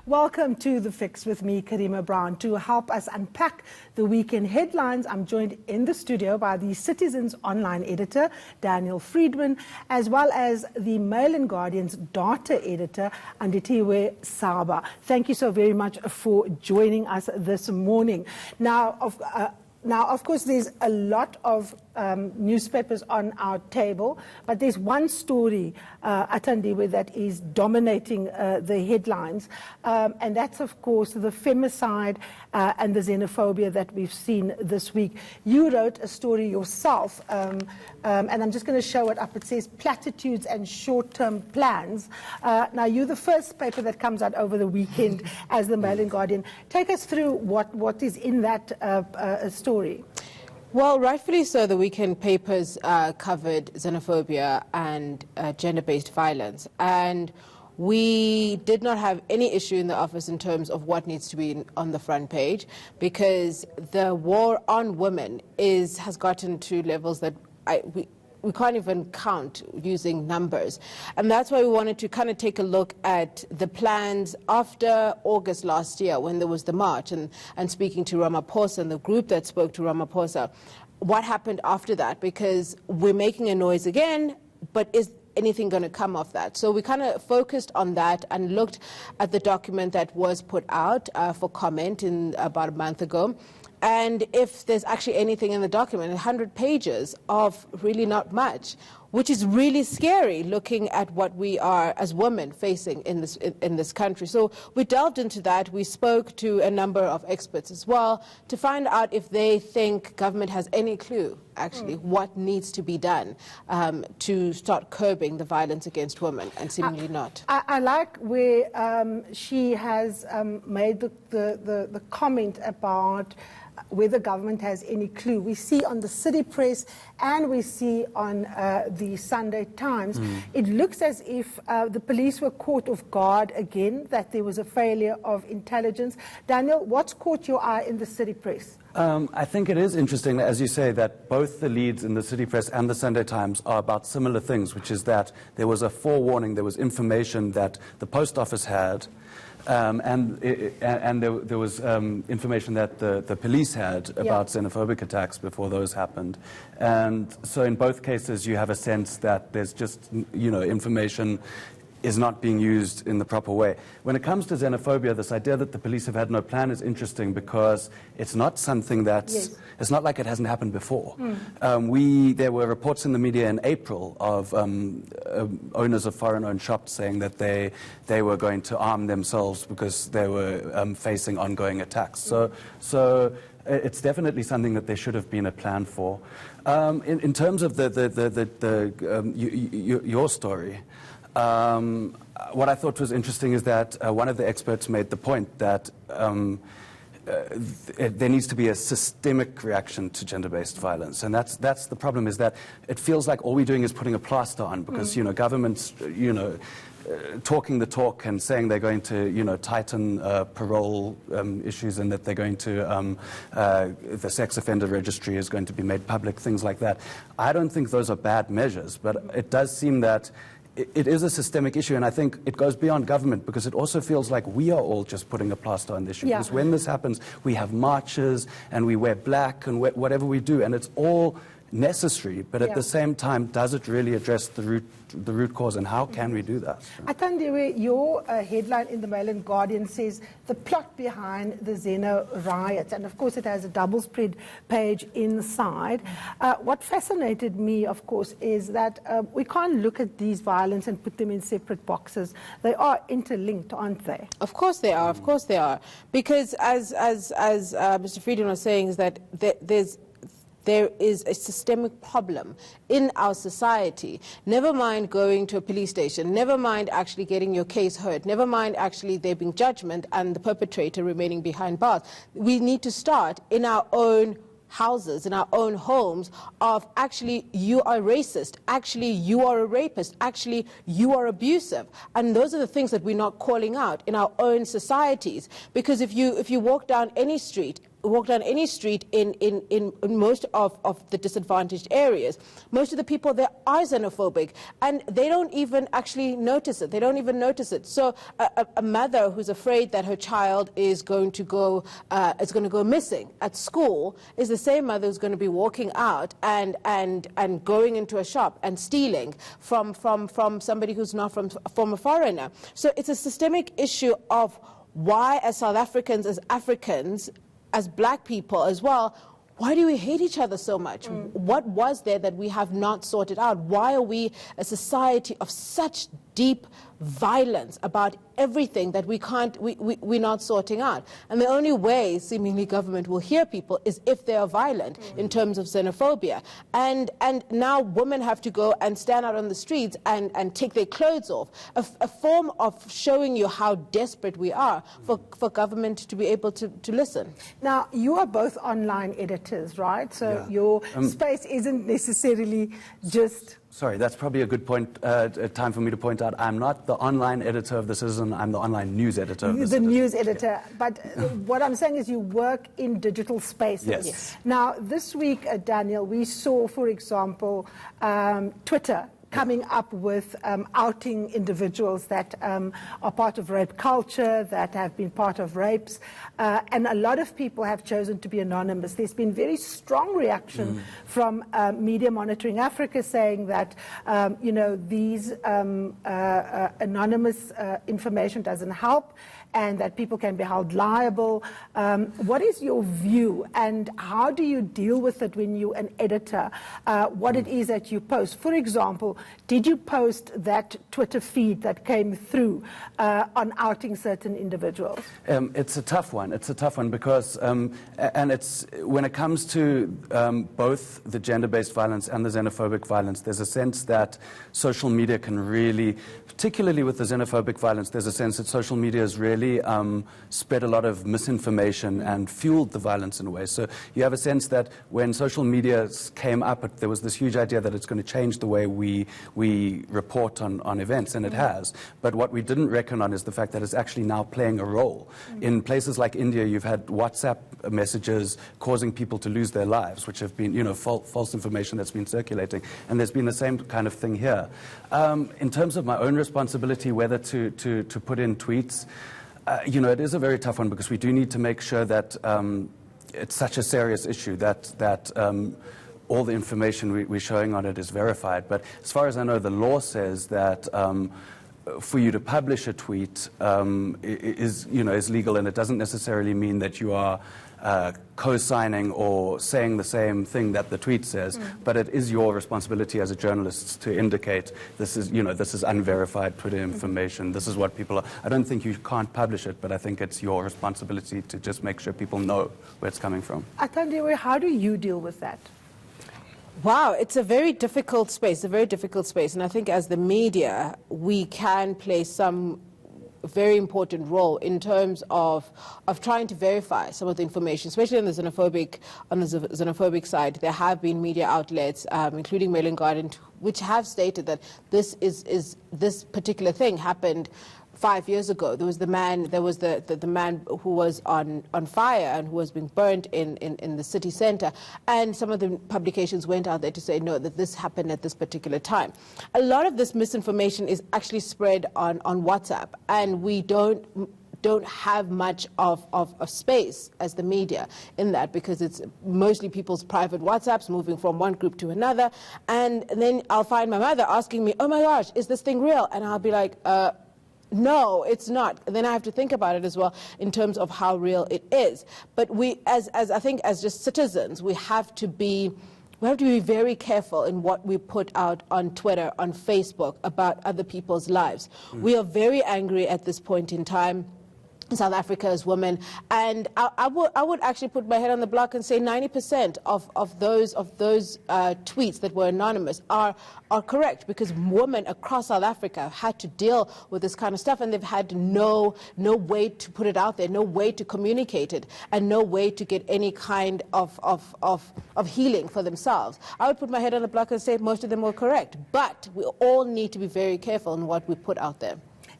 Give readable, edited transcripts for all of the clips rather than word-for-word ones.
Welcome to The Fix with me, Karima Brown. To help us unpack the weekend headlines, I'm joined in the studio by the Citizen's online editor, Daniel Friedman, as well as the Mail and Guardian's data editor, Anditiwe Saba. Thank you so very much for joining us this morning. Now, of course, there's a lot of newspapers on our table, but there's one story, Atandiwe, that is dominating the headlines, and that's, of course, the femicide and the xenophobia that we've seen this week. You wrote a story yourself, and I'm just going to show it up. It says Platitudes and Short-Term Plans. Now, you're the first paper that comes out over the weekend as the Mail and Guardian. Take us through what is in that story. Well, rightfully so, the weekend papers covered xenophobia and gender-based violence. And we did not have any issue in the office in terms of what needs to be on the front page, because the war on women has gotten to levels that we can't even count using numbers. And that's why we wanted to kind of take a look at the plans after August last year, when there was the march, and speaking to Ramaphosa and the group that spoke to Ramaphosa, what happened after that, because we're making a noise again, but is anything going to come of that? So we kind of focused on that and looked at the document that was put out for comment about a month ago. And if there's actually anything in the document, 100 pages of really not much, which is really scary looking at what we are as women facing in this country. So we delved into that. We spoke to a number of experts as well to find out if they think government has any clue, actually, what needs to be done to start curbing the violence against women, and seemingly not. I like where she has made the comment about whether government has any clue. We see on the City Press and we see on the Sunday Times, it looks as if the police were caught off guard again, that there was a failure of intelligence. Daniel, what's caught your eye in the City Press? I think it is interesting, as you say, that both the leads in the City Press and the Sunday Times are about similar things, which is that there was a forewarning, there was information that the post office had, and there was information that the police had about xenophobic attacks before those happened. And so in both cases you have a sense that there's just, information is not being used in the proper way. When it comes to xenophobia, this idea that the police have had no plan is interesting, because it's not something that's, it's not like it hasn't happened before. There were reports in the media in April of owners of foreign-owned shops saying that they were going to arm themselves because they were facing ongoing attacks. So it's definitely something that there should have been a plan for. In terms of your story, what I thought was interesting is that one of the experts made the point that there needs to be a systemic reaction to gender-based violence, and that's the problem, is that it feels like all we're doing is putting a plaster on, because governments talking the talk and saying they're going to tighten parole issues, and that they're going to the sex offender registry is going to be made public, things like that. I don't think those are bad measures, but it does seem that it is a systemic issue, and I think it goes beyond government, because it also feels like we are all just putting a plaster on the issue. Because when this happens, we have marches and we wear black and whatever we do, and it's all necessary, but at the same time, does it really address the root cause, and how can we do that? Atandiwe, your headline in the Mail and Guardian says the plot behind the Zeno riots, and of course it has a double spread page inside. What fascinated me, of course, is that we can't look at these violence and put them in separate boxes. They are interlinked, aren't they? Of course they are. Of course they are. Because as Mr. Friedman was saying, is that there is a systemic problem in our society. Never mind going to a police station, never mind actually getting your case heard, never mind actually there being judgment and the perpetrator remaining behind bars. We need to start in our own houses, in our own homes, of actually you are racist, actually you are a rapist, actually you are abusive. And those are the things that we're not calling out in our own societies. Because if you walk down any street, walk down any street in most of the disadvantaged areas, most of the people there are xenophobic, and they don't even actually notice it. They don't even notice it. So a mother who's afraid that her child is going to go missing at school is the same mother who's going to be walking out and going into a shop and stealing from somebody who's not from a foreigner. So it's a systemic issue of why, as South Africans, as black people as well, why do we hate each other so much? What was there that we have not sorted out? Why are we a society of such deep violence about everything that we're not sorting out? And the only way seemingly government will hear people is if they are violent in terms of xenophobia. And now women have to go and stand out on the streets and take their clothes off, a form of showing you how desperate we are for government to be able to listen. Now, you are both online editors, right? So Yeah. your space isn't necessarily just... Sorry, that's probably a good time for me to point out. I'm not the online editor of The Citizen, I'm the online news editor of The Citizen. The news editor. Yeah. But what I'm saying is you work in digital spaces. Yes. Now, this week, Daniel, we saw, for example, Twitter coming up with outing individuals that are part of rape culture, that have been part of rapes, and a lot of people have chosen to be anonymous. There's been very strong reaction from Media Monitoring Africa saying that, these anonymous information doesn't help, and that people can be held liable. What is your view, and how do you deal with it when you're an editor, what it is that you post? For example, did you post that Twitter feed that came through on outing certain individuals? It's a tough one. It's a tough one because, and it's when it comes to both the gender-based violence and the xenophobic violence, there's a sense that social media can really, particularly with the xenophobic violence, there's a sense that social media has really spread a lot of misinformation and fueled the violence in a way. So you have a sense that when social media came up, there was this huge idea that it's going to change the way we report on events, and it has. But what we didn't reckon on is the fact that it's actually now playing a role. In places like India, you've had WhatsApp messages causing people to lose their lives, which have been, false information that's been circulating. And there's been the same kind of thing here. In terms of my own responsibility, whether to put in tweets, it is a very tough one because we do need to make sure that it's such a serious issue that all the information we're showing on it is verified. But as far as I know, the law says that for you to publish a tweet is legal, and it doesn't necessarily mean that you are co-signing or saying the same thing that the tweet says, but it is your responsibility as a journalist to indicate this is unverified Twitter information. This is what people are. I don't think you can't publish it, but I think it's your responsibility to just make sure people know where it's coming from. Atandiwe, how do you deal with that? Wow, it's a very difficult space, and I think as the media, we can play some very important role in terms of trying to verify some of the information, especially on the xenophobic side. There have been media outlets, including Mail and Guardian, which have stated that this particular thing happened 5 years ago. There was the man who was on fire and who was being burnt in the city centre, and some of the publications went out there to say no, that this happened at this particular time. A lot of this misinformation is actually spread on WhatsApp, and we don't have much of space as the media in that, because it's mostly people's private WhatsApps moving from one group to another, and then I'll find my mother asking me, oh my gosh, is this thing real? And I'll be like, no, it's not. Then I have to think about it as well in terms of how real it is. But we, as I think, as just citizens, we have to be very careful in what we put out on Twitter, on Facebook, about other people's lives. We are very angry at this point in time, South Africa as women, and I would actually put my head on the block and say 90% of those tweets that were anonymous are correct, because women across South Africa had to deal with this kind of stuff, and they've had no way to put it out there, no way to communicate it, and no way to get any kind of healing for themselves. I would put my head on the block and say most of them were correct, but we all need to be very careful in what we put out there.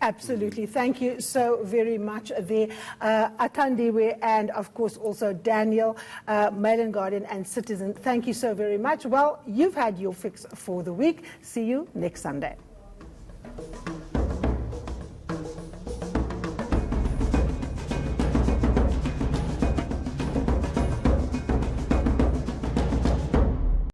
Absolutely. Thank you so very much there. Athandiwe and, of course, also Daniel, Mail and Guardian and Citizen. Thank you so very much. Well, you've had your fix for the week. See you next Sunday.